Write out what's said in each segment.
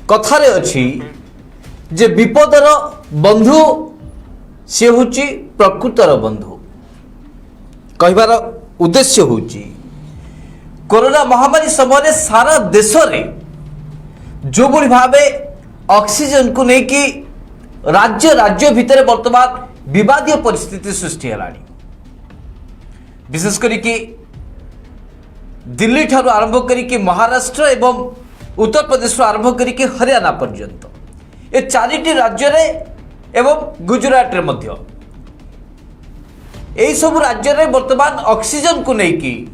कथारे अछि जे विपदर बंधु सी हूँ प्रकृतर बंधु कहबार उद्देश्य हूँ कोरोना महामारी समय सारा देश में जो बड़ी भावे ऑक्सीजन को लेकिन राज्य राज्य भितर वर्तमान विवादीय परिस्थिति सृष्टि है। विशेषकर कि दिल्ली ठारू आरंभ करी महाराष्ट्र एवं उत्तर प्रदेश आरंभ करी हरियाणा पर्यंत ये चारिटी राज्य रे एवं गुजरात रे मध्य यही सब राज्य रे वर्तमान ऑक्सीजन को लेकिन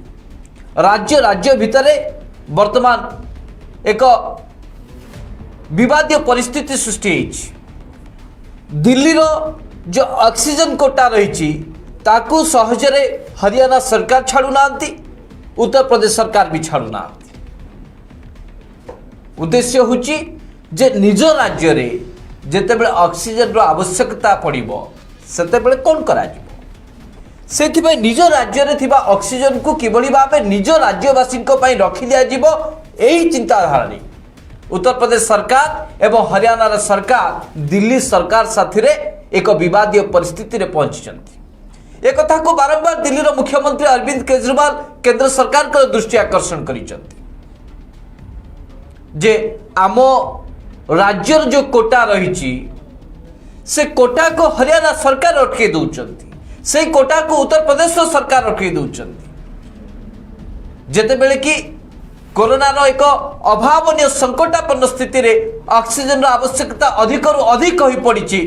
राज्य राज्य भितर वर्तमान एक विवादीय परिस्थिति सृष्टि दिल्ली रो जो ऑक्सीजन कोटा रही ताकू सहजरे हरियाणा सरकार छाड़ू ना, उत्तर प्रदेश सरकार भी छाड़ू ना। उद्देश्य होची जे निज राज्य रे जेतेबेले ऑक्सीजन रो आवश्यकता पड़िबो सेतेबेले कोन करा जिवो सेथिबे निज राज्य रे थिबा ऑक्सीजन को किबळी भाबे निज राज्यवासी को पई रखि दिया जिवो एही चिंताधारा रे उत्तर प्रदेश सरकार एवं हरियाणा सरकार दिल्ली सरकार साथी रे एक विवादीय परिस्थिति रे पहुंची एक कथा को बारंबार दिल्ली रो मुख्यमंत्री अरविंद केजरीवाल केंद्र सरकार को दृष्टि आकर्षण करिसंती जे आम राज्य जो कोटा रही से कोटा को हरियाणा सरकार अटके दौरान से कोटा को उत्तर प्रदेश सरकार अटके दौरान जेतेबेले कि कोरोना रो एक अभावनीय संकटापन्न स्थिति रे ऑक्सीजन आवश्यकता अधिक रु अधिक हो पड़ी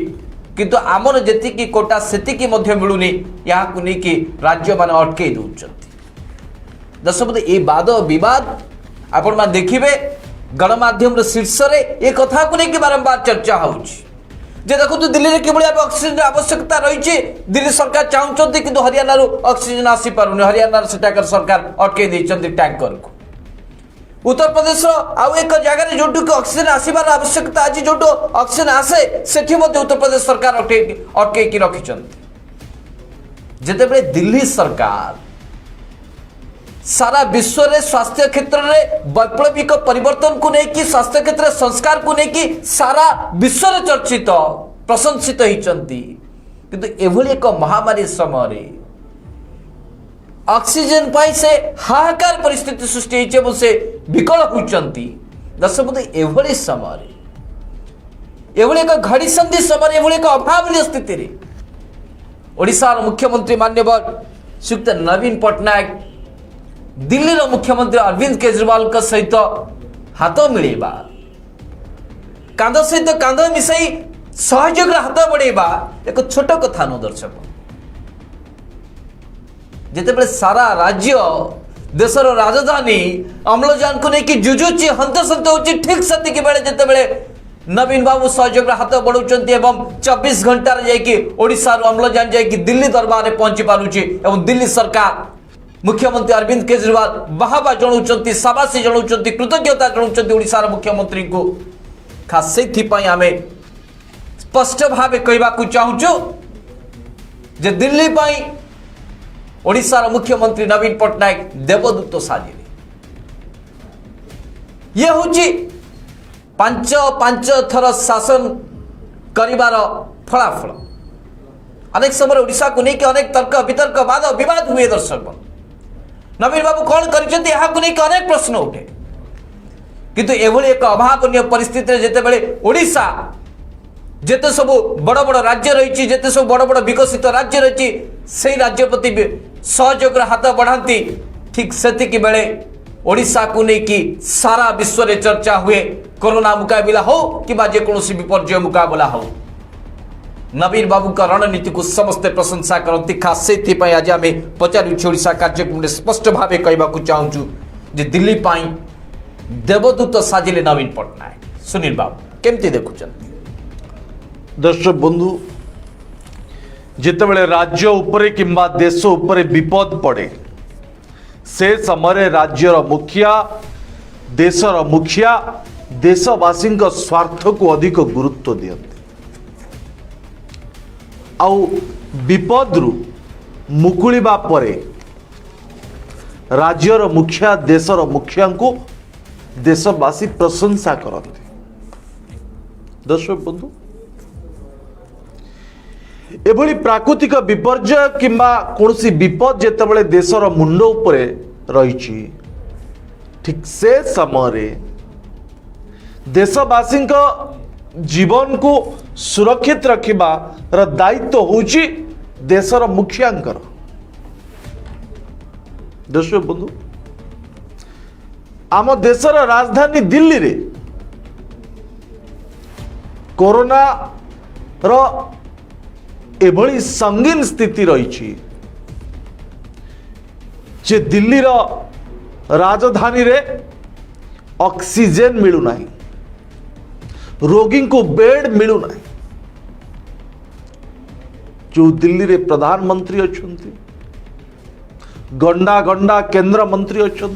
किंतु आमर जेतिकी कोटा सेतिकी मध्य मिलुनी या को नेकी राज्य मान अटके दौरान दर्शक ये वाद विवाद आपण मान देखिबे गणमाध्यम शीर्ष रे ये कथा को लेकिन बारंबार चर्चा होउछि जे देखो तो दिल्ली रे केवल ऑक्सीजन आवश्यकता रही दिल्ली सरकार चाहते किंतु हरियाणा रो ऑक्सीजन आसी पारुनी हरियाणा सेटाकर सरकार अटके दैछन्ती टैंकर को उत्तर प्रदेश आउ एक जगह जो ऑक्सीजन आसबार आवश्यकता आज जो ऑक्सीजन आसे सेठी मध्य उत्तर प्रदेश सरकार अटके रखिछन्ती जेतेबेले दिल्ली सरकार सारा विश्व रे स्वास्थ्य क्षेत्र में वैप्लविक परिवर्तन को लेकिन स्वास्थ्य क्षेत्र संस्कार को लेकिन सारा विश्व रे चर्चित प्रशंसित होती किंतु एभली एक महामारी समय ऑक्सीजन पाई से हाहाकार परिस्थिति सृष्टि होती से विकल होती दर्शक एभली समय एभली एक घड़ी संधि समय एभली एक अभावनीय स्थिति रे ओडिशा मुख्यमंत्री मान्यवर श्रीयुक्त नवीन पट्टनायक दिल्ली रो मुख्यमंत्री अरविंद केजरीवाल का सहित हाथ मिलेबा कांध सहित कांध मिसाई सहयोग हाथ बढ़ेबा एक छोट कथा न दर्शक जेतेबेले सारा राज्य देशर राजधानी अम्लजान को लेकिन जुजुची हंतसंत होची ठीक सेतिक बेले जेतेबेले नवीन बाबू सहयोग हाथ बढ़ाउछन्ती एवं 24 घंटा रे जाई कि ओडिसा रो अम्लजान जाई कि दिल्ली दरबार रे पहुंची पारुची एवं दिल्ली सरकार मुख्यमंत्री अरविंद केजरीवाल बाहाबा जनाउछन्ती शाबाशी जनाउछन्ती कृतज्ञता जनाउछन्ती ओडिसा मुख्यमंत्री को खास से आमे स्पष्ट भाव कहबा को चाहूछु जे दिल्ली पई ओडिसा मुख्यमंत्री नवीन पट्टनायक देवदूत साजिले ये होची पांच थर शासन करिवार फलाफल अनेक समय ओडिसा को लेकिन अनेक तर्क वितर्क वाद विवाद हुए दर्शक नवीन बाबू कौन करिसेंती यहा को लेकिन अनेक प्रश्न उठे किंतु एभली एक अभावनीय परिस्थिति जेतेबेले ओडिशा जेते सब बड़ बड़ राज्य रही जेते सब बड़ बड़ विकसित राज्य रही से राज्य प्रति सहयोग हाथ बढ़ाती ठीक सेतिकी बेले ओडिशा को लेकिन सारा विश्व रे चर्चा हुए कोरोना मुकाबला हो कि जेकोसी विपर्य मुकाबला हो नवीन बाबू का रणनीति को समस्ते प्रशंसा करती खास से आज आम पचारूँ ओडिशा कार्यक्रम में स्पष्ट भाव कहवाक चाहूँ जे दिल्ली पाई देवदूत साजिले नवीन पट्टनायक सुनील बाबू केमती देखुं दर्शक बंधु जितेबले राज्य उपरे किंबा देश उपरे विपद पड़े से समय राज्यर मुखिया देशर मुखिया देशवासी स्वार्थ को अधिक गुरुत्व दियंते आउ विपदरू मुकुलिबा परे राज्यर मुखिया देशर मुखिया को देशवासी प्रशंसा करते दर्शक बंधु एभली प्राकृतिक विपर्यय किंबा कौन विपद जेतेबेले देशर मुंड उपरे रही ठीक से समय देशवासी जीवन को सुरक्षित रखिबार दायित्व होची देशर मुखियांकर। दर्शक बंधु आम देशर राजधानी दिल्ली रे कोरोना रो एभली संगीन स्थिति रही जे दिल्ली रो राजधानी रे ऑक्सीजन मिलू नहीं, रोगी को बेड मिलू नहीं। जो दिल्ली रे प्रधानमंत्री अच्छी गंडा गंडा केंद्र मंत्री अच्छी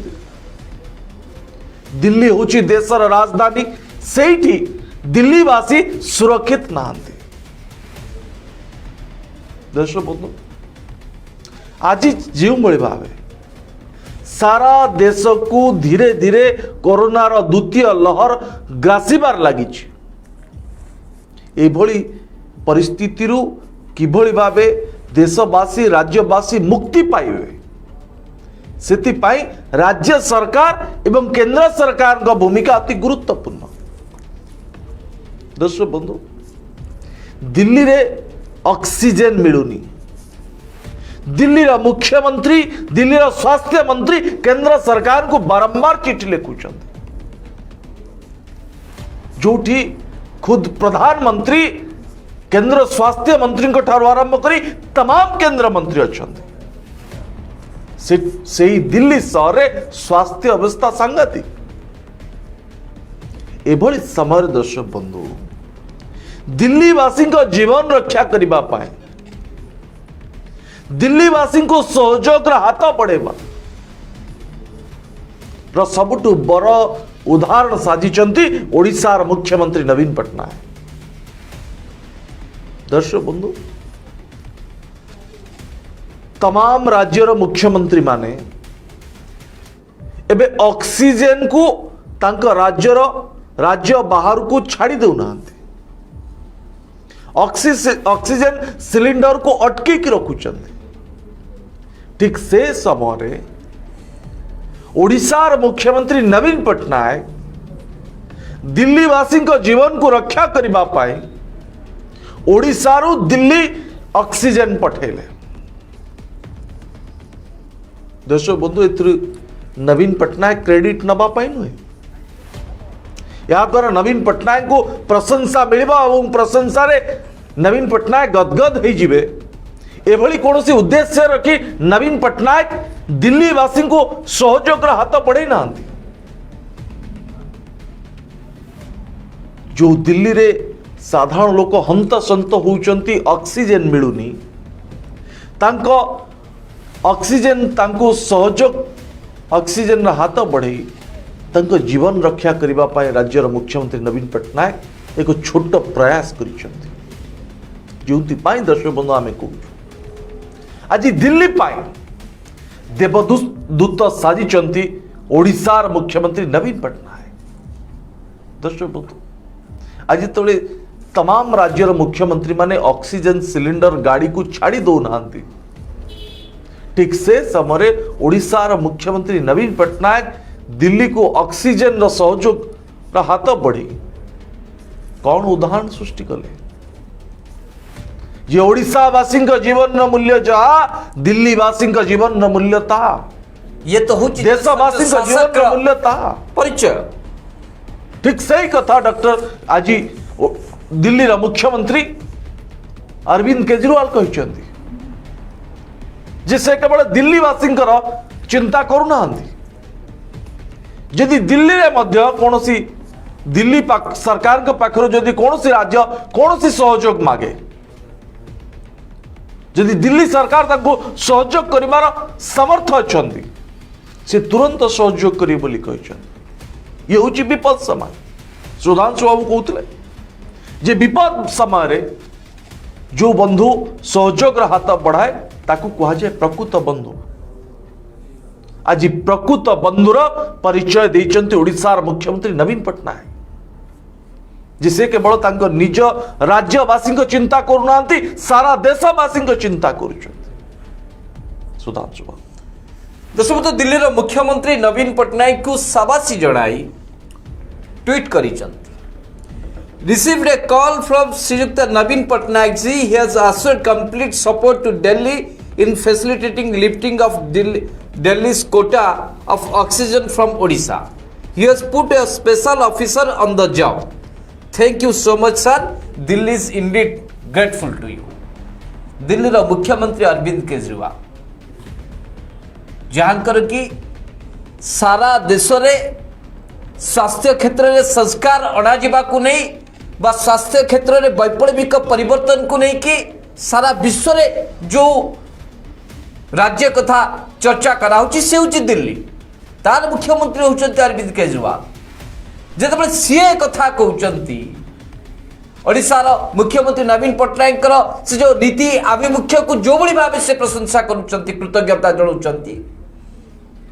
दिल्ली होची देशर राजधानी सेठी दिल्लीवासी सुरक्षित नहांती। दर्शक बंधु आज जो भाव सारा देश को धीरे धीरे कोरोनार द्वितीय लहर ग्रासीबार लगी परिस्थिति किभली भावे देशवासी राज्यवासी मुक्ति पाइबे सेतिपाई राज्य सरकार एवं केंद्र सरकार का भूमिका अति गुरुत्वपूर्ण। दर्शक बंधु दिल्ली रे ऑक्सीजन मिलुनी, दिल्ली रा मुख्यमंत्री दिल्ली रा स्वास्थ्य मंत्री केंद्र सरकार को बारंबार चिठी लिखुं जोठी खुद प्रधानमंत्री केंद्र स्वास्थ्य मंत्री ठार आरंभ करी तमाम केंद्र मंत्री अच्छा से दिल्ली शहर रे स्वास्थ्य अवस्था सांघातिक। एभली समय दर्शक बंधु दिल्लीवासी जीवन रक्षा करने दिल्लीवासी को सहयोग हाथ बढ़ेबा सबुठु बड़ उदाहरण साजिचंती ओडिशार मुख्यमंत्री नवीन पट्टनायक। दर्शक बंधु तमाम राज्यर मुख्यमंत्री माने एबे ऑक्सीजन को तांका राज्य बाहर को छाड़ी देउना ऑक्सीजन सिलिंडर को अटके की रखुचंती। ठीक से समय ओडिशार मुख्यमंत्री नवीन पट्टनायक दिल्लीवासी जीवन को रक्षा करने पाई ओडिशारू दिल्ली ऑक्सीजन पठेले। दर्शक बंधु नवीन पट्टनायक क्रेडिट नबा पाई नुहे या द्वारा नवीन पट्टनायक को प्रशंसा मिलबा और प्रशंसा रे नवीन पट्टनायक गदगद हो जिवे एभली कौन उद्देश्य रखी नवीन पट्टनायक दिल्लीवासी को सहयोग हाथ बढ़े ना जो दिल्ली रे साधारण लोक हंतसंत होउचंती ऑक्सीजन मिलुनी तांको ऑक्सीजन तांको सहयोग ऑक्सीजन हाथ बढ़े तांको जीवन रक्षा करबा पाए राज्यर मुख्यमंत्री नवीन पट्टनायक एक छोट प्रयास करिसंती जोंति पाई दर्शक बंधु आमे कहू आज दिल्ली पाई देवदूत साजिचंती ओडिशार मुख्यमंत्री नवीन पट्टनायक। दर्शक बंधु आज तले तमाम राज्यर मुख्यमंत्री माने ऑक्सीजन सिलिंडर गाड़ी को छाड़ी दौना ठीक से समय ओडिशार मुख्यमंत्री नवीन पट्टनायक दिल्ली को ऑक्सीजन सहयोग हाथ बढ़ी कौन उदाहरण सृष्टि कले जे ओडिशावासी जीवन मूल्य जहा दिल्लीवासी जीवन मूल्य ता ये तो देशवासी जीवन मूल्य ता परिचय। ठीक सही कथा डॉक्टर आज दिल्ली रा मुख्यमंत्री अरविंद केजरीवाल कहते जे से केवल दिल्लीवासी चिंता करूना जदि दिल्ली रे मध्य कौनसी दिल्ली सरकार के पाखर जदि कौनसी राज्य कौनसी सहयोग मागे जदि दिल्ली सरकार ताको सहयोग करिवार समर्थ अछंती से तुरंत सहयोग करी बोली कहछन। ये होची विपद समय सुधांशु बाबू कहते जे विपद समय रे जो बंधु सहयोग हाथ बढ़ाए ताकू कहा जाए प्रकृत बंधु। आज प्रकृत बंधुर परिचय देइचंती ओडिशार मुख्यमंत्री नवीन पट्टनायक। जे से केवल तांको निज राज्यवासी को चिंता करूना सारा देशवासी को चिंता कर सुधांशु दशमत दिल्ली मुख्यमंत्री नवीन पट्टनायक को शाबाशी जणाई ट्वीट करिसंती received a call from Shriyukta Naveen Patnaik ji. He has assured complete support to Delhi in facilitating lifting of Delhi's quota of oxygen from Odisha. He has put a special officer on the job. Thank you so much, sir. Delhi is indeed grateful to you. Delhi रो मुख्यमंत्री अरविंद केजरीवाल जहाँकर कि सारा देश रे स्वास्थ्य क्षेत्र में संस्कार अणाजिबा को नहीं बा स्वास्थ्य क्षेत्र में वैप्लविक परिवर्तन को नहीं कि सारा विश्व रे जो राज्य कथा चर्चा कराउची से होची दिल्ली तार मुख्यमंत्री होचंती अरविंद केजरीवाल जेतबे सीए कथा कहउचंती ओडिशार मुख्यमंत्री नवीन पट्टनायक से जो नीति आभिमुख्य को जो बड़ी भाव से प्रशंसा करुचंती कृतज्ञता जणाउचंती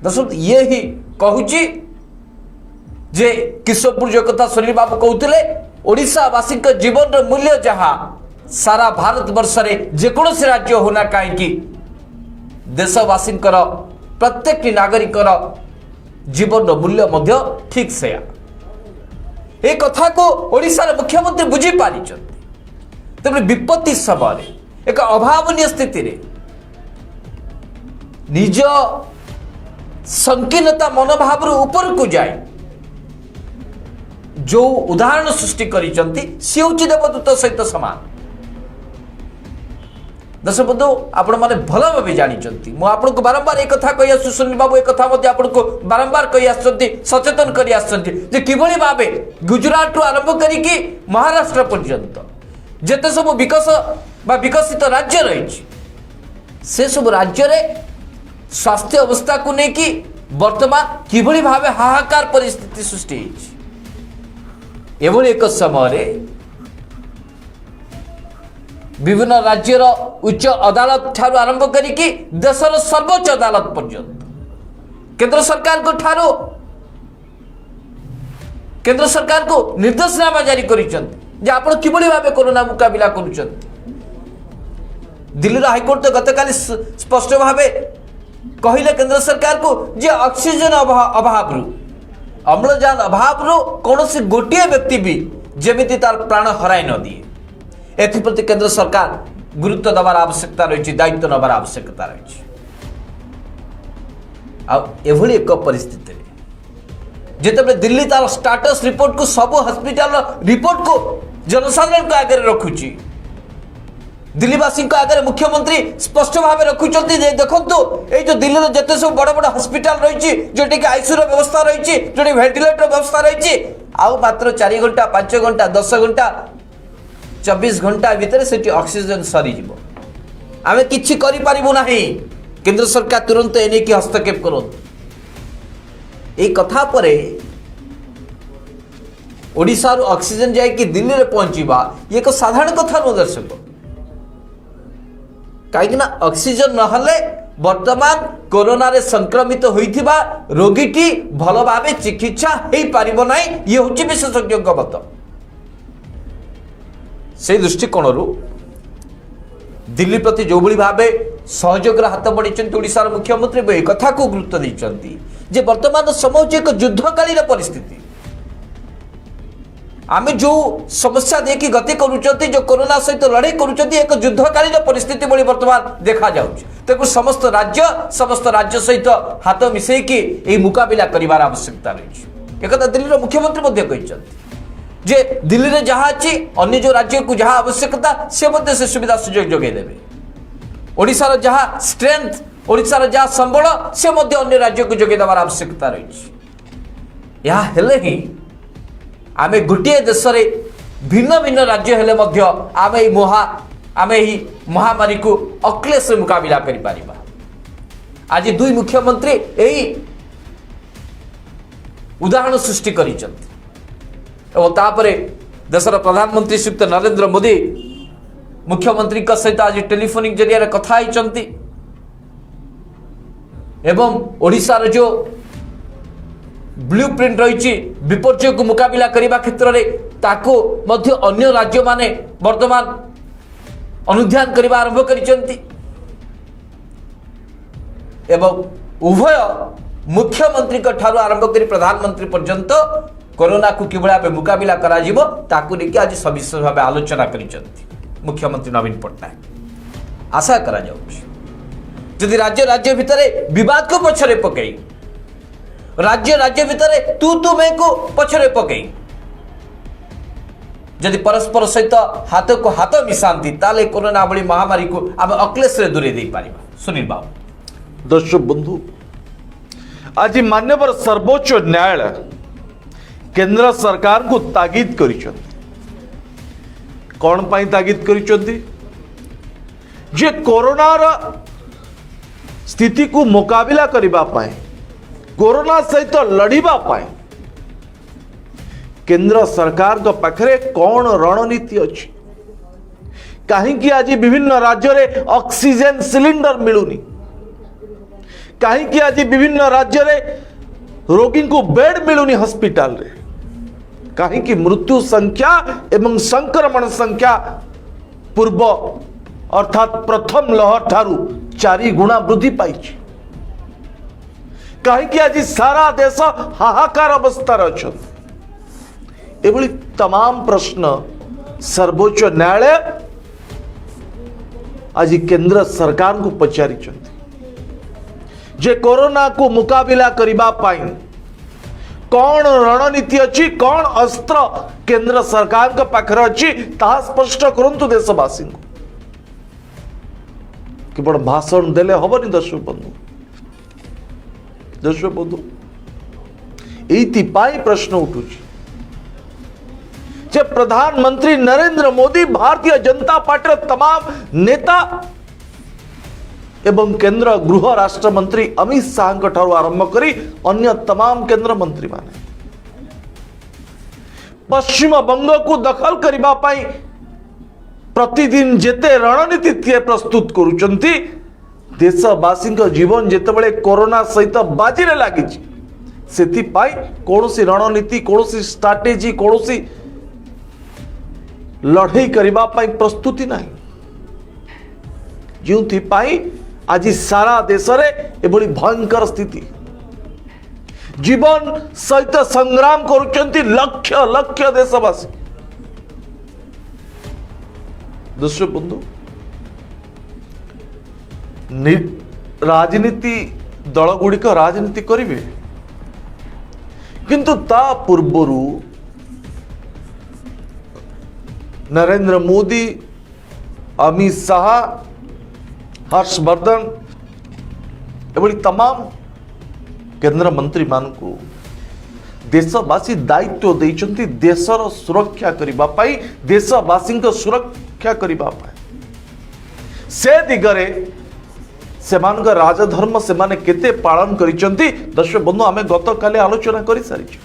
दरअसल ये ही कहूची जे किशोरपुर जो कथा सुनील बाबू कहते ओडिशावासी जीवन मूल्य जहाँ सारा भारत वर्ष में जेकोसी राज्य होना कहीं देशवासी प्रत्येक नागरिक जीवन मूल्य मध्य ठीक से ए कथा को ओडिशार मुख्यमंत्री बुझी पारी तेरे विपत्ति समय एक अभावनीय स्थिति रे निज संकीर्णता मनोभाव ऊपर को जाए जो उदाहरण सृष्टि करिसंती सी होची देवदूत सहित समान दर्शक बंधु आपण माने भल भाव जानी मु आपन को बारंबार एक कथा कहि आसु सुनील बाबू एक कथा मध्ये आपन को बारंबार कहि आसुंती सचेतन करि आसुंती जे किभଳି भाबे गुजरात रु आरंभ करी कि महाराष्ट्र पर्यंत जेते सब विकसित राज्य रही से सब राज्य रे स्वास्थ्य अवस्था को लेकिन वर्तमान किभଳି भाबे हाहाकार परिस्थिति सृष्टि होइछि एभଳି एक समय विभिन्न राज्यर उच्च अदालत ठारू आरंभ करिकी देशर सर्वोच्च अदालत पर्यंत केंद्र सरकार को निर्देशनामा जारी करिसंती जे आपण किभଳି भाबे कोरोना मुकाबिला करूछंती दिल्ली हाईकोर्ट तो गतकाली स्पष्ट भाबे कहिले केंद्र सरकार को जे ऑक्सीजन अभाव रु अम्लजान अभाव रु कौनसी गोटे व्यक्ति भी जेमिति तार प्राण हराई न दिए एप्रति केंद्र सरकार गुरुत्व देवार आवश्यकता रही दायित्व नबार आवश्यकता रही एभली एक परिस्थिति जिते दिल्ली तार स्टाटस रिपोर्ट को सब हॉस्पिटल रिपोर्ट को जनसाधारण आगे रखुची दिल्लीवासी आगे मुख्यमंत्री स्पष्ट भाव रखुंट देखो ये जो दिल्ली में जिते सब बड़ बड़ हॉस्पिटल रही जोटि आईसीयू व्यवस्था रही जो वेंटिलेटर व्यवस्था रही आउ मात्र 4 घंटा 5 घंटा 10 घंटा 24 घंटा भितर से ऑक्सीजन सरी आमे किछि करि पारिबु नाही केंद्र सरकार तुरंत एने की हस्तक्षेप करो ए कथा परे ओडिसा रु ऑक्सीजन जाय कि दिल्ली रे पहुंचीबा ये एक साधारण कथा न दर्शक कहीं ऑक्सीजन नहले वर्तमान कोरोना रे संक्रमित होइथिबा रोगीटी भल भावे चिकित्सा हेई पारिबो नाही ये होची विशेषज्ञ मत से दृष्टिकोण दिल्ली प्रति जो भली भावे सहयोग हाथ बढ़ी ओडिशार मुख्यमंत्री ए कथा को गुरुत्व देइचंती जे वर्तमान समय एक युद्धकालीन परिस्थिति आमे जो समस्या देखि गति करूचंती जो कोरोना सहित लड़ाई करूचंती एक युद्धकालीन परिस्थिति बड़ी वर्तमान देखा जाउछ तेकु समस्त राज्य सहित हाथ मिसई कि ए मुकाबिला करिवार आवश्यकता रही एक दिल्ली मुख्यमंत्री मध्य कहिचंती जे दिल्ली रे जहाँ अच्छी अन्य जो राज्य को जहाँ आवश्यकता से सुविधा सुजोग जोगे देवे ओडिशार जहाँ स्ट्रेंथ ओडिशार जहाँ संबल से मध्य अन्य राज्य को जोगे देवार आवश्यकता रही यह हेले ही आमे गोटे देश रे भिन्न भिन्न राज्य हेले मध्य आमे ही महामारी को अक्लेश मुकाबिला करि पारिबा आज दुई मुख्यमंत्री यही उदाहरण सृष्टि करिसंती और तापरे देशर प्रधानमंत्री श्रीयुक्त नरेंद्र मोदी मुख्यमंत्री सहित आज टेलीफोनिक जरिया कथा होती एवं ओडिशार जो ब्लू प्रिंट रही विपर्य को मुकाबिला करने क्षेत्र में ताको मध्य अन्य राज्य माने वर्तमान अनुध्यान करने आरंभ करिसेंती एवं उभय मुख्यमंत्री ठारू आरंभ कर प्रधानमंत्री पर्यंत कोरोना को किभଳି भाबे मुकाबिला करा जिवो ताकू लेके आज सविशेष भाबे आलोचना करिसेंती मुख्यमंत्री नवीन पट्टनायक। आशा करा जाउछि जदि राज्य राज्य भितरे विवाद को पछरे पकई राज्य राज्य भितरे तू मैं को पछरे पकई जदि परस्पर सहित हाथ को हाथ मिशांती ताले कोरोना भली महामारी को आम अक्लेश रे दूरे दे पारिबा। सुनील बाबू। दर्शक बंधु, आज मान्यवर सर्वोच्च न्यायालय केंद्र सरकार को तागिद करिसेंती। कौन पाई तागिद करिसेंती? जे कोरोना स्थिति को मुकाबिला करिबा पाए कोरोना सहित लड़िबा पाए केंद्र सरकार को पाखरे कौन रणनीति अच्छी, कहीं आज विभिन्न राज्य में ऑक्सीजन सिलिंडर मिलुनी, कहीं आज विभिन्न राज्य में रोगी को बेड मिलुनी हॉस्पिटल रे, कहीं मृत्यु संख्या एवं संक्रमण संख्या पूर्व अर्थात प्रथम लहर ठारू 4 गुणा वृद्धि पाई, कहीं आज सारा देश हाहाकार अवस्था अच्छा। एभली तमाम प्रश्न सर्वोच्च न्यायालय आज केंद्र सरकार को पचारि जे कोरोना को मुकाबिला करिबा पाई कौन रणनीति अच्छी, कौन अस्त्र केंद्र सरकार के पाखरे अच्छी ताहा स्पष्ट करंतु देशवासी को। केवल भाषण देले हबनी। दर्शक बंधु एइथिपाई प्रश्न उठुची जे प्रधानमंत्री नरेंद्र मोदी, भारतीय जनता पार्टी तमाम नेता एवं केंद्र गृह राष्ट्र मंत्री अमित शाह ठारू आरंभ करी अन्य तमाम केंद्र मंत्री माने पश्चिम बंग को दखल करबा पाई प्रतिदिन जेते रणनीति प्रस्तुत करुचंती देशवासी जीवन जेतेबेले कोरोना सहित बाजी रे लागी सेति पाई कोनोसी रणनीति, कोनोसी स्ट्रैटेजी, कोनोसी लड़ाई करबा पाई प्रस्तुति नहीं, जो पाई आज सारा देश रे एभली भयंकर स्थिति जीवन सहित संग्राम करुचंती लक्ष लक्ष देशवासी। दर्शक बंधु, राजनीति दल गुड़िक राजनीति करिवे, किंतु ता पूर्वरु नरेंद्र मोदी, अमित शाह, हर्षवर्धन एभली तमाम केंद्र मंत्री मानकु देशवासी दायित्व देइचंती देशर सुरक्षा करिबा पाई, देशवासी सुरक्षा करिबा पाई। से दिगरे सेमान राजधर्म से माने केते पालन करिचंती दर्शक बंधु आमे गत काले आलोचना करि सारिछु।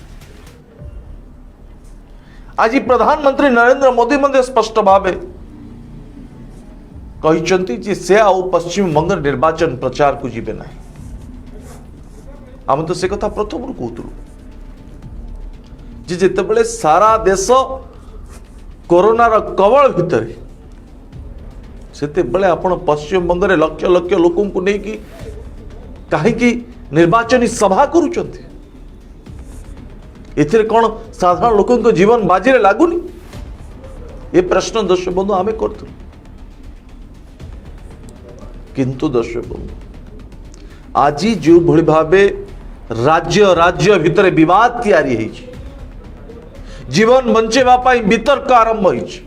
आज प्रधानमंत्री नरेंद्र मोदी मध्य स्पष्ट भावे कहिचंती जे से आउ पश्चिम बंग निर्वाचन प्रचार को जीवे ना। आम तो से कथा प्रथम कहतु जे जेतेबेले सारा देश कोरोना कवल भितर सेतेबेले आपण पश्चिम बंग रे लक्ष लक्ष लोकों को नहीं कि कहीं निर्वाचनी सभा करुचंती। एथिरे कौन साधारण लोकों को जीवन बाजी रे लागुनी? ये प्रश्न दर्शक बंधु आमे करथु, किंतु दर्शक बंधु आज जो भली भावे राज्य राज्य भितर विवाद तैयारी है, जीवन बंचेवा पाई वितर्क आरंभ होइछि।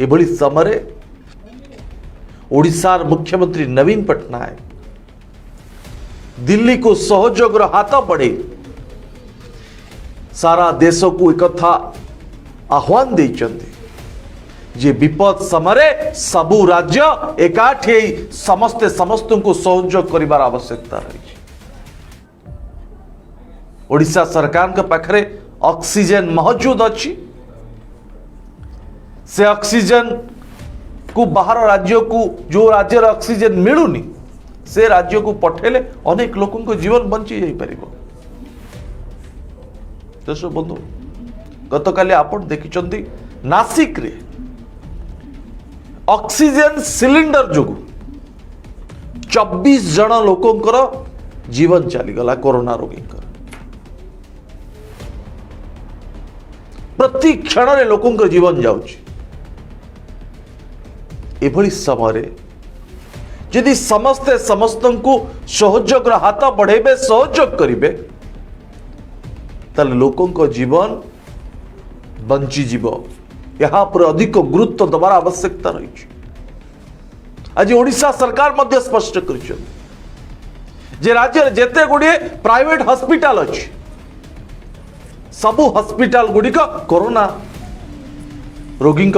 एभली समय ओडिशार मुख्यमंत्री नवीन पट्टनायक दिल्ली को सहयोग हाथ बढ़े सारा देश को एक आह्वान देइचंती जे विपद समय सबु राज्य एकाठी समस्ते समस्त को सहयोग करिवार आवश्यकता रही। ओडिशा सरकार के पाखरे ऑक्सीजन मौजूद अच्छी, से ऑक्सीजन को बाहर राज्य को जो राज्य ऑक्सीजन मिलुनी से राज्य को पठेले अनेक लोगों को जीवन बंची जाई परिबो। दर्शक बंधु गतकाली आपण देखिचंती नासिक रे ऑक्सीजन सिलिंडर जो 24 जन लोकंकर जीवन चलीगला कोरोना रोगी प्रति क्षण रे लोकंकर जीवन जाउची एभली समय यदि समस्ते समस्त को सहयोग हाथ बढ़ेबे सहयोग करेंगे ताले लोकों जीवन बंची जीव यहाँ पर अधिक गुरुत्व दबार आवश्यकता रही। आज ओडिशा सरकार मध्य स्पष्ट कर राज्य जेते गुड़िए प्राइवेट हॉस्पिटल अच्छी सबु हॉस्पिटल गुड़िक कोरोना रोगी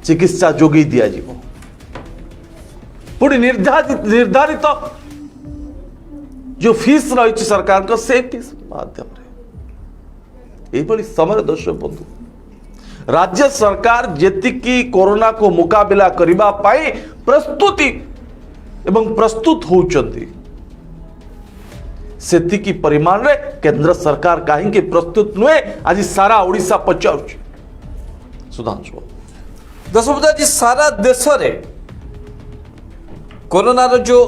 चिकित्सा जोगी दिया जीवो पुणी निर्धारित जो फीस रही सरकार को से फीस माध्यम रे समय दर्शक बंधु राज्य सरकार जेतिकी कोरोना को मुकाबिला करिबा पाई प्रस्तुति एवं प्रस्तुत होउचंती सेतिकी परिमाण रे केंद्र सरकार कहीं प्रस्तुत नुहे आज सारा ओडिशा पचाउछ सुधांशु दर्शक आज सारा देश रे कोरोना जो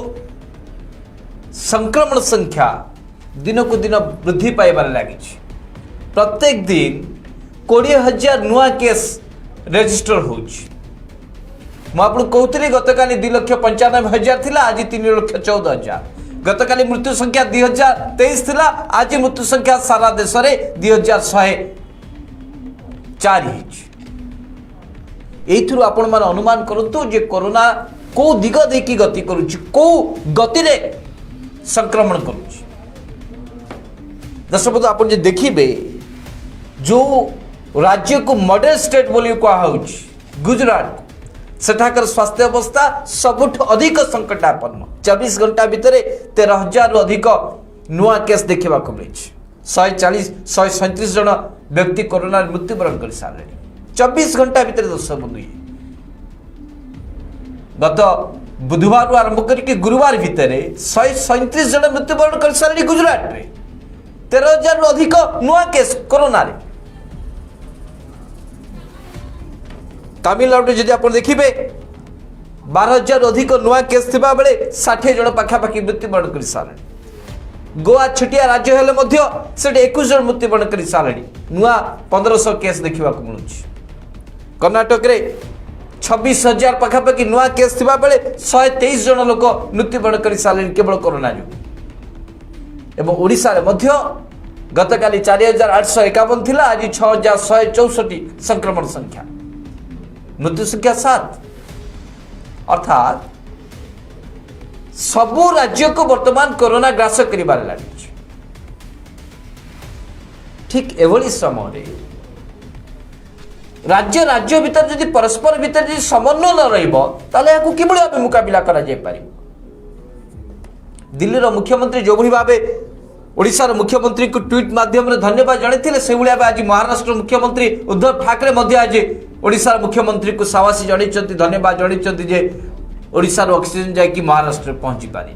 संक्रमण संख्या दिन को दिन वृद्धि पाइबार लगी प्रत्येक दिन 20,000 नुआ केस रेजिस्टर होउछि मुझे कहते गतकाली 2,95,000 थिला आज 3,14,000 गतकाली मृत्यु संख्या 2023 थिला आज मृत्यु संख्या सारा देश रे 2,104 एथुरु आपण मान अनुमान करंतु जे कोरोना को दिग देखी गति करुछि को गति रे संक्रमण करुछि दर्शक आप देखिए जो राज्य को मॉडल स्टेट बोली कहुछि गुजरात सेठाकर स्वास्थ्य अवस्था सबुठ अधिक संकटापन्न 24 घंटा भितर 13,000 अधिक नुआ केस देखा मिली 137 जन व्यक्ति कोरोना मृत्युवरण कर सारे 24 घंटा भितर दर्शक बंधु गत बुधवार आरंभ करके गुरुवार भितर 137 जन मृत्युवरण कर सारे गुजरात रे 13,000 अधिक नुआ केस कोरोना रे तमिलनाडु जदि आप देखिए 12,000 अधिक नुआ केस थिबा बेले 60 जन पाखापाखि मृत्युवरण कर सारे गोवा छुटिया राज्य हेले मध्य सेटे 21 जन मृत्युवरण कर सारे नुआ 1500 केस देखा मिलूँ कर्णाटक रे 26,000 पाखापाखि नुआ केस थिबा बेले 123 जन लोक मृत्युवरण कर सारे केवल कोरोना जो एवं ओडिशा रे मध्य गतकाली 4,851 थिला आज 6,164 संक्रमण संख्या मृत्यु संख्या 7 अर्थात सबु राज्य को वर्तमान कोरोना ग्रास करिबार लागि ठीक एभली समय राज्य राज्य भीतर यदि परस्पर भीतर यदि समन्वय न रहिबो ताले याकू किबळी भाबे मुकाबिला करा जाय पारिबो दिल्ली रो मुख्यमंत्री जो भली भाबे ओडिशा मुख्यमंत्री को ट्वीट माध्यम रे धन्यवाद जणाइथिले से भली भाबे आज महाराष्ट्र मुख्यमंत्री उद्धव ठाकरे मध्य आज ओडिशा मुख्यमंत्री को सावासी जणाइछन्ती धन्यवाद जणाइछन्ती जे ओडिशा रो ऑक्सीजन जाय कि महाराष्ट्र पहुंची पारि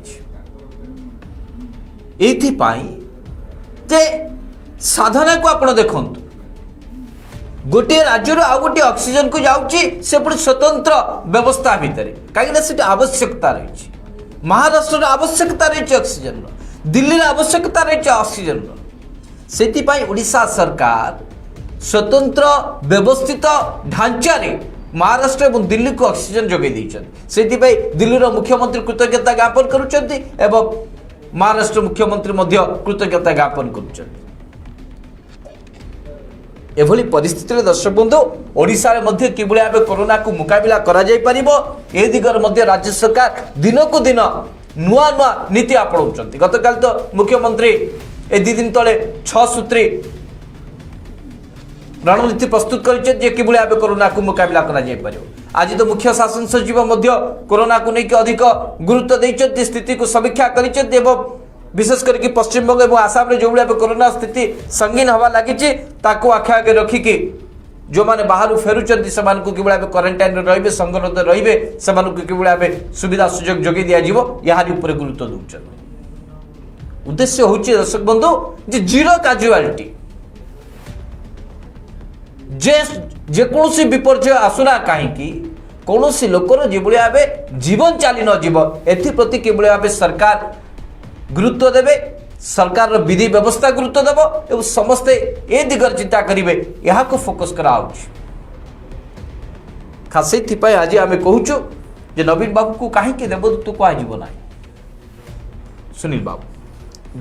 एथि पाई जे साधना को आपण देखंतु गोटे राज्य आ गोटे ऑक्सीजन को जाउची से पुणी स्वतंत्र व्यवस्था भितर कहीं से आवश्यकता रही महाराष्ट्र आवश्यकता रही ऑक्सीजन दिल्ली आवश्यकता रही ऑक्सीजन से ओडिशा सरकार स्वतंत्र व्यवस्थित ढांचा महाराष्ट्र और दिल्ली को ऑक्सीजन जोगे से दिल्ली मुख्यमंत्री कृतज्ञता ज्ञापन करुँच महाराष्ट्र मुख्यमंत्री कृतज्ञता ज्ञापन करुँच एभली परिस्थिति दर्शक बंधु ओडिशा रे मध्य किबळे भाबे कोरोना को मुकाबिला करा जाय परिबो ए दिगर मध्य राज्य सरकार दिन को दिन नुआ नुआ नीति आपणाउछन्ती गतकाल तो मुख्यमंत्री ए दि दिन तले 6 सूत्री रणनीति प्रस्तुत करिछे जे किबळे भाबे कोरोना को मुकाबिला करा जाय परिबो आज तो मुख्य शासन सचिव मध्य कोरोना को लेकर अधिक गुरुत्व दैछन्ती स्थिति को समीक्षा करिछन्ती एवं विशेष करके पश्चिमबंग और आसाम में जो भाई कोरोना स्थिति संगीन हवा लगी आखे आगे रखिकी जो मैंने बाहर फेरुंट से क्वारंटाइन रे संगरोध रे से सुविधा सुजोग जोगे दिज्व यार गुरुत्व दौर उद्देश्य हूँ दर्शक बंधु जे जीरो काजुआलिटी ଯେକୌଣସି ବିପର୍ଯ୍ୟୟ ଆସୁନା କାହିଁକି କୌଣସି ଲୋକର ଯେଭଳି ଭାବେ ଜୀବନ ଚାଲି ନ ଯିବ ଏଥିପ୍ରତି କିଭଳି ଭାବେ ସରକାର ଗୁରୁତ୍ୱ ଦେବେ, ସରକାରର ବିଧି ବ୍ୟବସ୍ଥା ଗୁରୁତ୍ୱ ଦେବ ଏବଂ ସମସ୍ତେ ଏ ଦିଗରେ ଚିନ୍ତା କରିବେ, ଏହାକୁ ଫୋକସ୍ କରାଯାଉଛି। ଖାସ୍ ସେଇଥିପାଇଁ ଆଜି ଆମେ କହୁଛୁ ଯେ ନବୀନ ବାବୁକୁ କାହିଁକି ଦେବଦୂତ କୁହାଯିବ ନାହିଁ। ସୁନୀଲ ବାବୁ।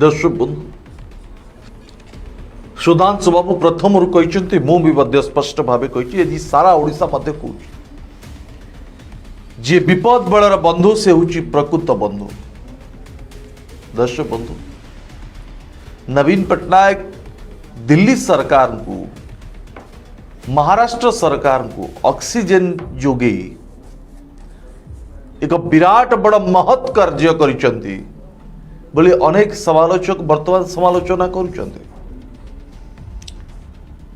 ଦର୍ଶକ ବନ୍ଧୁ, ସୁଧାଂଶୁ ବାବୁ ପ୍ରଥମରୁ କହିଛନ୍ତି, ମୁଁ ବି ମଧ୍ୟ ସ୍ପଷ୍ଟ ଭାବେ କହିଛି, ଆଜି ସାରା ଓଡ଼ିଶା ମଧ୍ୟ କହୁଛି, ଯିଏ ବିପଦ ବେଳର ବନ୍ଧୁ ସେ ହେଉଛି ପ୍ରକୃତ ବନ୍ଧୁ। ଦର୍ଶକ ବନ୍ଧୁ, ନବୀନ ପଟ୍ଟନାୟକ ଦିଲ୍ଲୀ ସରକାରଙ୍କୁ, ମହାରାଷ୍ଟ୍ର ସରକାରଙ୍କୁ ଅକ୍ସିଜେନ ଯୋଗେଇ ଏକ ବିରାଟ ବଡ଼ ମହତ୍ କାର୍ଯ୍ୟ କରିଛନ୍ତି ବୋଲି ଅନେକ ସମାଲୋଚକ ବର୍ତ୍ତମାନ ସମାଲୋଚନା କରୁଛନ୍ତି।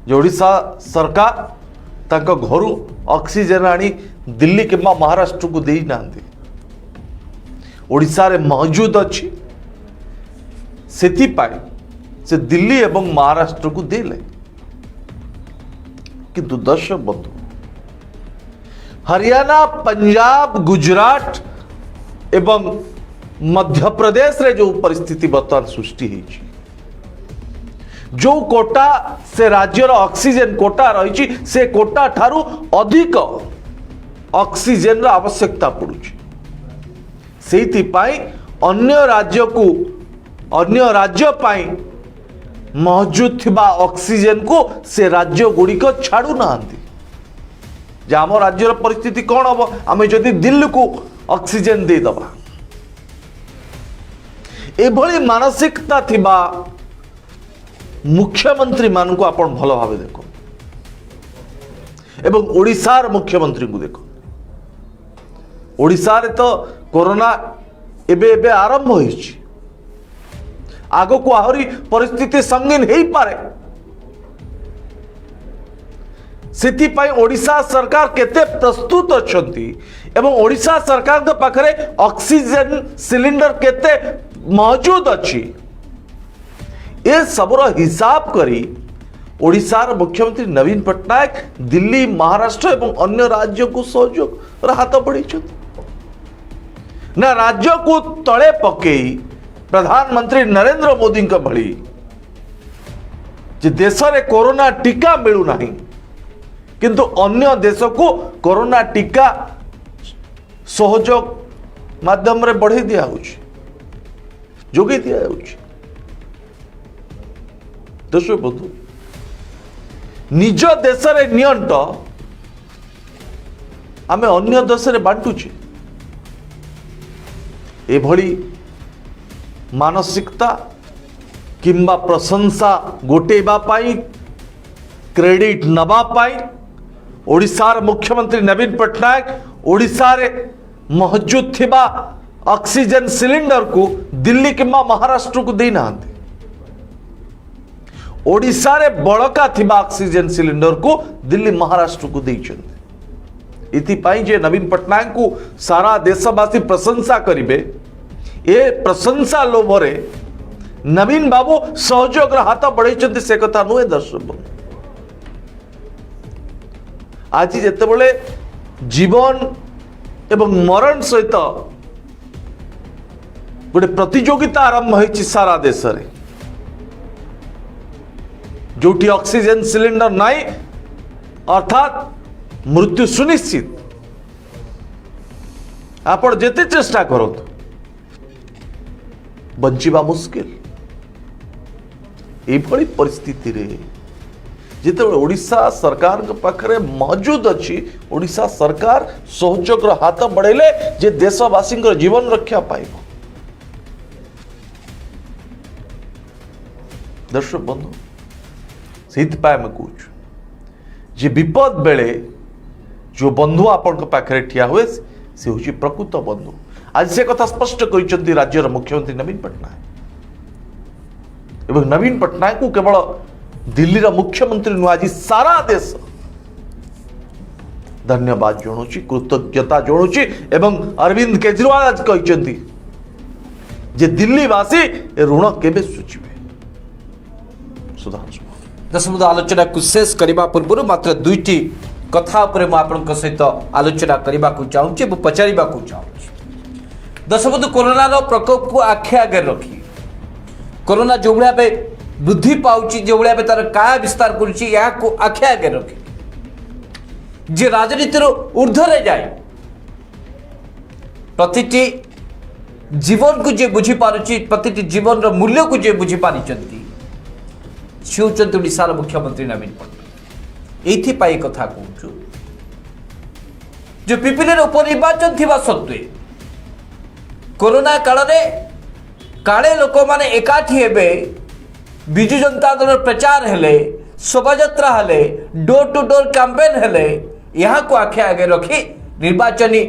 ଯେ ଓଡ଼ିଶା ସରକାର ତାଙ୍କ ଘରୁ ଅକ୍ସିଜେନ ଆଣି ଦିଲ୍ଲୀ କିମ୍ବା ମହାରାଷ୍ଟ୍ରକୁ ଦେଇନାହାନ୍ତି, ଓଡ଼ିଶାରେ ମହଜୁଦ ଅଛି, ସେଥିପାଇଁ ସେ ଦିଲ୍ଲୀ ଏବଂ ମହାରାଷ୍ଟ୍ରକୁ ଦେଲେ। କିନ୍ତୁ ଦର୍ଶକ ବନ୍ଧୁ, ହରିୟାଣା, ପଞ୍ଜାବ, ଗୁଜରାଟ ଏବଂ ମଧ୍ୟପ୍ରଦେଶରେ ଯେଉଁ ପରିସ୍ଥିତି ବର୍ତ୍ତମାନ ସୃଷ୍ଟି ହେଇଛି, ଯେଉଁ କୋଟା ସେ ରାଜ୍ୟର ଅକ୍ସିଜେନ କୋଟା ରହିଛି, ସେ କୋଟା ଠାରୁ ଅଧିକ ଅକ୍ସିଜେନର ଆବଶ୍ୟକତା ପଡୁଛି। ସେଇଥିପାଇଁ ଅନ୍ୟ ରାଜ୍ୟ ପାଇଁ ମହଜୁଦ ଥିବା ଅକ୍ସିଜେନକୁ ସେ ରାଜ୍ୟ ଗୁଡ଼ିକ ଛାଡୁନାହାନ୍ତି। ଯେ ଆମ ରାଜ୍ୟର ପରିସ୍ଥିତି କ'ଣ ହବ ଆମେ ଯଦି ଦିଲ୍ଲୀକୁ ଅକ୍ସିଜେନ ଦେଇଦେବା। ଏଭଳି ମାନସିକତା ଥିବା ମୁଖ୍ୟମନ୍ତ୍ରୀ ମାନଙ୍କୁ ଆପଣ ଭଲ ଭାବେ ଦେଖନ୍ତୁ ଏବଂ ଓଡ଼ିଶାର ମୁଖ୍ୟମନ୍ତ୍ରୀଙ୍କୁ ଦେଖନ୍ତୁ। ଓଡ଼ିଶାରେ ତ କରୋନା ଏବେ ଆରମ୍ଭ ହୋଇଛି, ଆଗକୁ ଆହୁରି ପରିସ୍ଥିତି ସଙ୍ଗୀନ ହେଇପାରେ। ସେଥିପାଇଁ ଓଡ଼ିଶା ସରକାର କେତେ ପ୍ରସ୍ତୁତ ଅଛନ୍ତି ଏବଂ ଓଡ଼ିଶା ସରକାରଙ୍କ ପାଖରେ ଅକ୍ସିଜେନ ସିଲିଣ୍ଡର କେତେ ମହଜୁଦ ଅଛି, ଏ ସବୁର ହିସାବ କରି ଓଡ଼ିଶାର ମୁଖ୍ୟମନ୍ତ୍ରୀ ନବୀନ ପଟ୍ଟନାୟକ ଦିଲ୍ଲୀ, ମହାରାଷ୍ଟ୍ର ଏବଂ ଅନ୍ୟ ରାଜ୍ୟକୁ ସହଯୋଗର ହାତ ବଢ଼େଇଛନ୍ତି। ନା ରାଜ୍ୟକୁ ତଳେ ପକେଇ ପ୍ରଧାନମନ୍ତ୍ରୀ ନରେନ୍ଦ୍ର ମୋଦିଙ୍କ ଭଳି ଯେ ଦେଶରେ କରୋନା ଟିକା ମିଳୁନାହିଁ କିନ୍ତୁ ଅନ୍ୟ ଦେଶକୁ କରୋନା ଟିକା ସହଯୋଗ ମାଧ୍ୟମରେ ବଢ଼େଇ ଦିଆଯାଉଛି, ଯୋଗାଇ ଦିଆଯାଉଛି। ଦର୍ଶକ ବନ୍ଧୁ, ନିଜ ଦେଶରେ ନିଅଣ୍ଟ ଆମେ ଅନ୍ୟ ଦେଶରେ ବାଣ୍ଟୁଛେ। ଏଭଳି ମାନସିକତା କିମ୍ବା ପ୍ରଶଂସା ଗୋଟେଇବା ପାଇଁ, କ୍ରେଡିଟ୍ ନେବା ପାଇଁ ଓଡ଼ିଶାର ମୁଖ୍ୟମନ୍ତ୍ରୀ ନବୀନ ପଟ୍ଟନାୟକ ଓଡ଼ିଶାରେ ମହଜୁଦ ଥିବା ଅକ୍ସିଜେନ ସିଲିଣ୍ଡରକୁ ଦିଲ୍ଲୀ କିମ୍ବା ମହାରାଷ୍ଟ୍ରକୁ ଦେଇନାହାନ୍ତି। ଓଡ଼ିଶାରେ ବଳକା ଥିବା ଅକ୍ସିଜେନ ସିଲିଣ୍ଡରକୁ ଦିଲ୍ଲୀ, ମହାରାଷ୍ଟ୍ରକୁ ଦେଇଛନ୍ତି। ଏଥିପାଇଁ ଯେ ନବୀନ ପଟ୍ଟନାୟକଙ୍କୁ ସାରା ଦେଶବାସୀ ପ୍ରଶଂସା କରିବେ, ଏ ପ୍ରଶଂସା ଲୋଭରେ ନବୀନ ବାବୁ ସହଯୋଗର ହାତ ବଢ଼େଇଛନ୍ତି ସେ କଥା ନୁହେଁ। ଦର୍ଶକ, ଆଜି ଯେତେବେଳେ ଜୀବନ ଏବଂ ମରଣ ସହିତ ଗୋଟେ ପ୍ରତିଯୋଗିତା ଆରମ୍ଭ ହୋଇଛି ସାରା ଦେଶରେ, ଯୋଉଠି ଅକ୍ସିଜେନ ସିଲିଣ୍ଡର ନାହିଁ ଅର୍ଥାତ୍ ମୃତ୍ୟୁ ସୁନିଶ୍ଚିତ, ଆପଣ ଯେତେ ଚେଷ୍ଟା କରନ୍ତୁ ବଞ୍ଚିବା ମୁସ୍କିଲ। ଏଭଳି ପରିସ୍ଥିତିରେ ଯେତେବେଳେ ଓଡ଼ିଶା ସରକାରଙ୍କ ପାଖରେ ମହଜୁଦ ଅଛି, ଓଡ଼ିଶା ସରକାର ସହଯୋଗର ହାତ ବଢ଼େଇଲେ ଯେ ଦେଶବାସୀଙ୍କର ଜୀବନ ରକ୍ଷା ପାଇବ। ଦର୍ଶକ ବନ୍ଧୁ, ସେଇଥିପାଇଁ ଆମେ କହୁଛୁ ଯେ ବିପଦ ବେଳେ ଯେଉଁ ବନ୍ଧୁ ଆପଣଙ୍କ ପାଖରେ ଠିଆ ହୁଏ ସେ ହେଉଛି ପ୍ରକୃତ ବନ୍ଧୁ। ଆଜି ସେ କଥା ସ୍ପଷ୍ଟ କରିଛନ୍ତି ରାଜ୍ୟର ମୁଖ୍ୟମନ୍ତ୍ରୀ ନବୀନ ପଟ୍ଟନାୟକ। ଏବଂ ନବୀନ ପଟ୍ଟନାୟକଙ୍କୁ କେବଳ ଦିଲ୍ଲୀର ମୁଖ୍ୟମନ୍ତ୍ରୀ ନୁହେଁ, ଆଜି ସାରା ଦେଶ ଧନ୍ୟବାଦ ଜଣାଉଛି, କୃତଜ୍ଞତା ଜଣାଉଛି। ଏବଂ ଅରବିନ୍ଦ କେଜରିୱାଲ ଆଜି କହିଛନ୍ତି ଯେ ଦିଲ୍ଲୀବାସୀ ଏ ଋଣ କେବେ ସୁଝିବେ। ସୁଧାଂଶୁ। दशमलव आलोचना को शेष करने पूर्व मात्र दुईटी कथा मुझे सहित आलोचना करने को चाहूँगी और पचार चाहूँगी। दशमलव कोरोना प्रकोप को आखि आगे रखी कोरोना जो भाई वृद्धि पाऊँच जो भाई तार काया विस्तार कर आखि आगे रखी जे राजनीतिर ऊर्ध्वे जाए प्रतिटी जीवन को जे बुझी पारुची प्रतिटी जीवन मूल्य को जे बुझी पारी सी होती ओडिशार मुख्यमंत्री नवीन पट्टनायक ये कथा कहूँ जो पिपिली उपनिर्वाचन थी सत्वे कोरोना काल काले लोक मैंने एकाठी हेबे विजु जनता दल प्रचार हेले शोभायात्रा हेले डोर टू डोर कैंपेन हेले यहाँ को आखि आगे रखी निर्वाचनी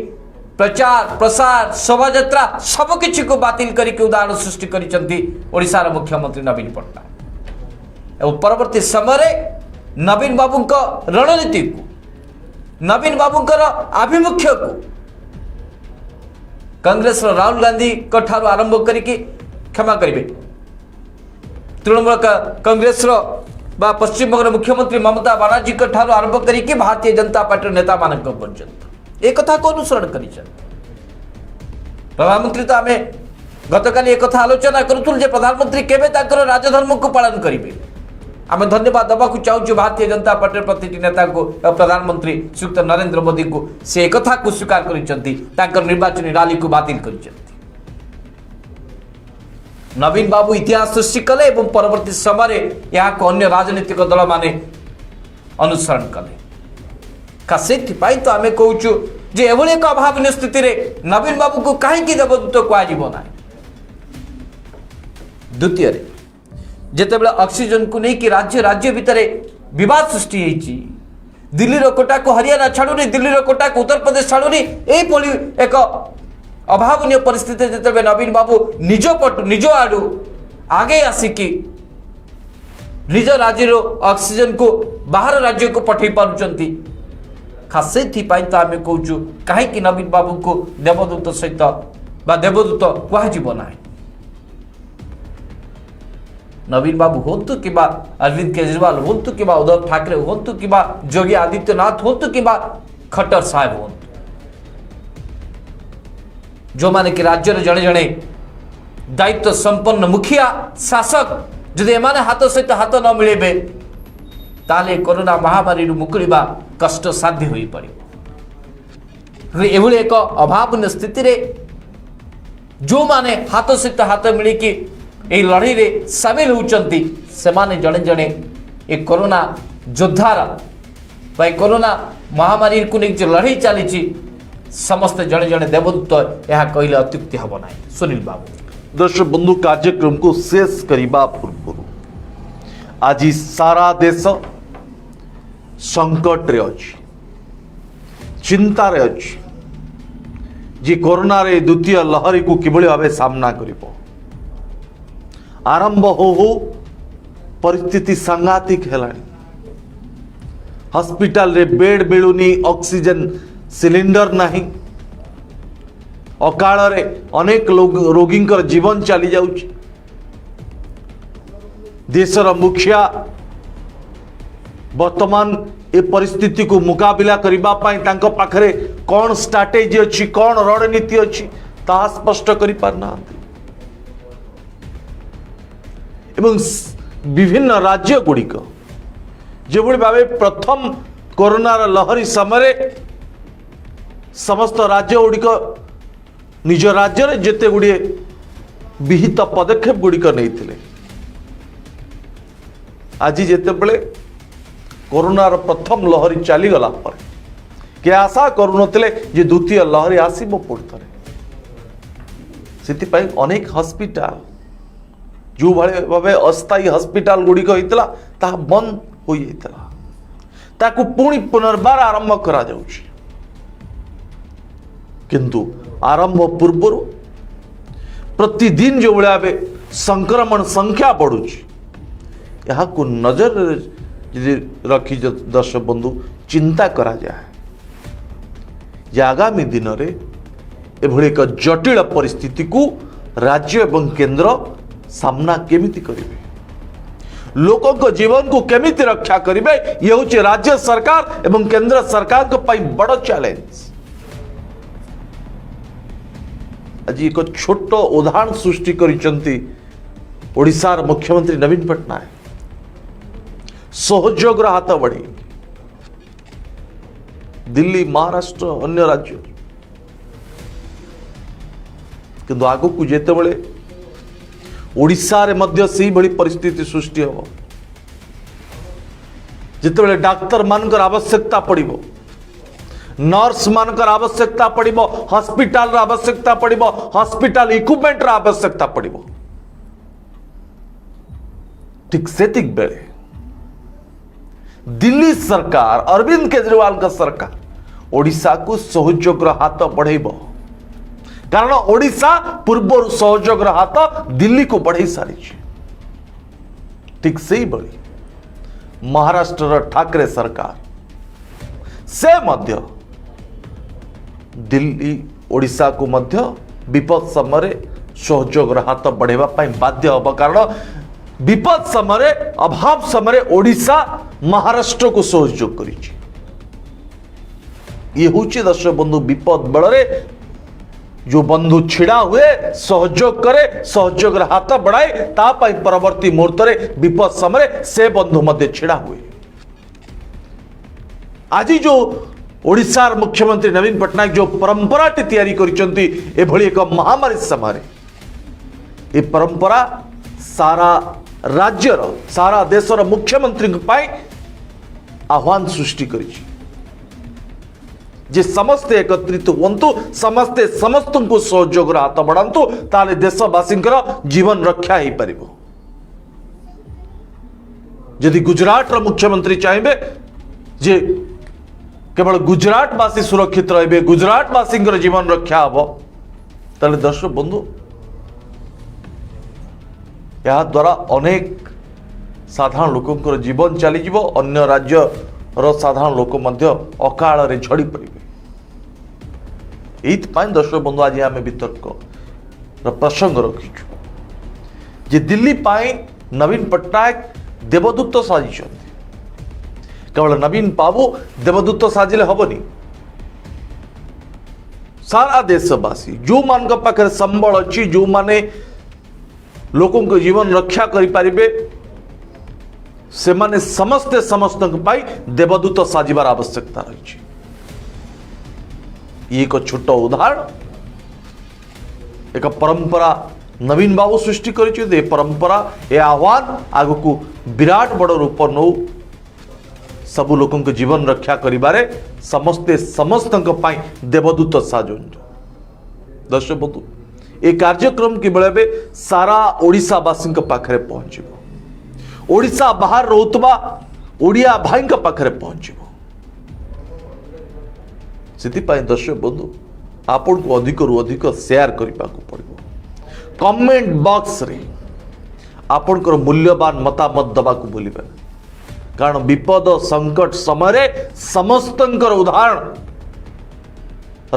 प्रचार प्रसार शोभायात्रा सबकि को बातिल करके उदाहरण सृष्टि करिशार मुख्यमंत्री नवीन पट्टनायक और परवर्ती समय नवीन बाबू रणनीति को नवीन बाबू आभिमुख्य को कांग्रेस राहुल गांधी ठार आरंभ करके क्षमा करेंगे तृणमूल कांग्रेस पश्चिम बंग मुख्यमंत्री ममता बानार्जी ठार आरंभ करके भारतीय जनता पार्टी नेता मान पर्यंत एक कथा को अनुसरण कर प्रधानमंत्री तो आम गतकाली एक कथा आलोचना करूँ प्रधानमंत्री केवे राजधर्म को पालन करेंगे आम धन्यवाद दबा चाहूँ भारतीय जनता पार्टी प्रति नेता को प्रधानमंत्री श्रीयुक्त नरेंद्र मोदी को से एक कथा को स्वीकार कर निर्वाचन रैली को बातिल कर नवीन बाबू इतिहास सृष्टि कले परवर्ती समय यहाँ को अन्य राजनीतिक दल माने अनुसरण कले तो आम कहूँ जे एभली एक अभावन स्थिति रे नवीन बाबू को कहीं देवदूत कहना द्वितीय जितेबाला ऑक्सीजन को लेकिन राज्य राज्य भितर विवाद सृष्टि दिल्ली कोटा को हरियाणा छाड़ूनी दिल्ली कोटा को उत्तर प्रदेश छाड़ूनी यही एक अभावन परिस्थिति जिते नवीन बाबू निज पटु निज आड़ू आगे आसिकी निज राज्य ऑक्सीजन को बाहर राज्य को पठे पार्टी खास से तो आम कहूँ कहीं नवीन बाबू को देवदूत सहित देवदूत कहना नवीन बाबू हूँ कि अरविंद केजरीवाल हूँ कि उद्धव ठाकरे हूँ कि योगी आदित्यनाथ हूँ कि खट्टर साहेब हूँ जो माने कि राज्य जड़े जड़े दायित्व संपन्न मुखिया शासक जदि एमाने हाथ सहित हाथ न मिलेबे ताले कोरोना महामारी मुकुलिबा कष्ट साध्य हो पड़े एभली एक अभावन स्थिति रे जो माने हाथ सहित हाथ मिलिकी ए लड़ाई रे सामिल होचंती सेमाने जड़े जड़े एक कोरोना योद्धार भाई कोरोना महामारी को नहीं जो लड़ाई चली समस्त जड़े जड़े देवदूत यह कहले अत्युक्ति हम ना। सुनील बाबू दर्शक बंधु कार्यक्रम को शेष करने पूर्व आज सारा देश संकट रे अछि चिंता रे अछि जे कोरोना रे द्वितीय लहरी को किभली भावे सामना करिबो आरंभ हो परिस्थिति सांघातिक हेलानी हॉस्पिटल रे बेड मिलुनी ऑक्सीजन सिलिंडर नहीं अकाल रे अनेक लोग रोगी जीवन चली जाउछि देशर मुखिया वर्तमान ए परिस्थिति को मुकाबिला करिबा पई तांको पाखरे कौन स्ट्रैटेजी अछि कौन रणनीति अछि ता स्पष्ट करि पारना एवं विभिन्न राज्य गुड़िक जो भाव प्रथम कोरोना लहरी समय समस्त राज्य गुड़िक निज राज्य में जिते गुड़े विहित पदक्षेप गुड़िक नहीं आज जिते कोरोनार प्रथम लहरी चलीगला पर के आशा करुनथिले जे द्वितीय लहरी आसीबो पुणी थे अनेक हॉस्पिटल जो भावे अस्थायी हॉस्पिटल गुड़िक होता ता बंद हो जाता पुणी पुनर्बार आरंभ करा जाउछि किंतु आरंभ पूर्व प्रतिदिन जो भावे संक्रमण संख्या बढ़ुछि यहाँ को नजर रखी दर्शक बंधु चिंता करा जाए जे आगामी दिन में एभली एक जटिल परिस्थिति को राज्य एवं केंद्र सामना केमिति करिवे लोकों को जीवन को केमिति रक्षा करिवे ये होचे राज्य सरकार एवं केंद्र सरकार को पाई बड़ चैलेंज। आज एक छोट उदाहरण सृष्टि करिसंती ओडिशार मुख्यमंत्री नवीन पट्टनायक सहयोग हाथ बढ़ी दिल्ली महाराष्ट्र अन्य राज्य किंतु आगु को जेते बळे ओडिशा रे मध्य सेही भली परिस्थिति सृष्टि हो जेते बळे डाक्तर मानकर आवश्यकता पड़िबो नर्स मानकर आवश्यकता पड़िबो हॉस्पिटल रा आवश्यकता पड़िबो हॉस्पिटल इक्विपमेंट रा आवश्यकता पड़िबो ठीक सेतिक बेले दिल्ली सरकार अरविंद केजरीवाल का सरकार ओडिशा को सहयोग हाथ बढ़ेब कारण ओडिशा पूर्व सहयोग हाथ दिल्ली को बढ़े सारी ठीक से बड़ी महाराष्ट्र ठाकरे सरकार से मध्य दिल्ली ओडिशा को मध्य विपद समय सहयोग हाथ बढ़ेवा बाध्य हम कारण विपद समय अभाव समय ओडिशा महाराष्ट्र को सहयोग करी ये हूँ दर्शक बंधु विपद बेले जो बंधु छिड़ा हुए सहयोग करे सहयोग हाथ बढ़ाए तापाई परवर्ती मुहूर्त में विपद समय से बंधु मध्य छिड़ा हुए आज जो ओडिशार मुख्यमंत्री नवीन पट्टनायक जो परंपरा तैयारी करिसंती एभली एक महामारी समय ये परंपरा सारा राज्यर सारा देशर मुख्यमंत्री आह्वान सृष्टि करिछि जे समस्ते एकत्रित हुंतु समस्ते समस्त को सहयोग हाथ बढ़ातु ताले देशवासी जीवन रक्षा हो पार यदि गुजरात मुख्यमंत्री चाहिए जे केवल गुजरातवासी सुरक्षित रे गुजरातवासी जीवन रक्षा हम ताले दर्शक बंधु या द्वारा अनेक साधारण लोकों जीवन चली अन्य राज्य साधारण लोक अकाल रे झड़ी पड़े दर्शक बंधु आज आम वितर्क प्रसंग रखीचु जे दिल्ली पाई नवीन पट्टनायक देवदूत साजी केवल नवीन बाबू देवदूत साजिले हेनी सारा देशवासी जो मान पाखे संबल अच्छी जो माने लोकों को जीवन रक्षा करें से माने समस्ते समस्त देवदूत साजिबार आवश्यकता रही एक छोट उदाहरण एक परंपरा नवीन बाबू सृष्टि कर परंपरा ए आह्वान आग को विराट बड़ रूप नौ सबु लोकों को जीवन रक्षा करिबारे समस्ते समस्त देवदूत साजन दर्शक बंधु ए कार्यक्रम कि बेले सारा ओडिशावासी पाखे पहुंचब ओडिशा बाहर रोतबा ओडिया भाई पाखे पहुंचब से दर्शक बंधु आपण को अधिक रु अधिक शेयर करने को पड़ो कमेंट बॉक्स रे आपणकर मूल्यवान मतामत दबा को भूलिबे कारण विपद संकट समय समस्त उदाहरण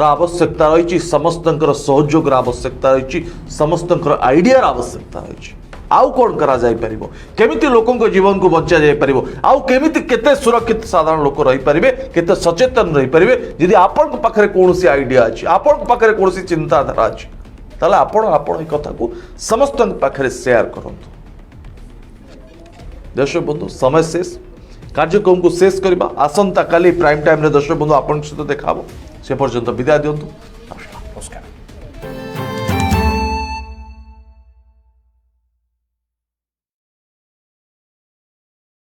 आवश्यकता रही समस्त सहयोग आवश्यकता रही समस्त आइडिया आवश्यकता रही आउ कौन करा जाय परिबो केमिति लोकों को जीवन को बचा जाय परिबो आउ केमिति केते सुरक्षित साधारण लोक रही परिबे केते सचेतन रही परिबे यदि आपन पाखरे कोनोसी आइडिया अछि आपन पाखरे कोनोसी चिंताधारा अछि ताले आपन ए कथा को समस्त पाखरे शेयर करंतु दर्शक बंधु समय शेष कार्यक्रम को शेष करबा आसंता काली प्राइम टाइम रे दर्शक बंधु आपन सहित देखाबो से पर्यंत विदाय दियंतु नमस्कार।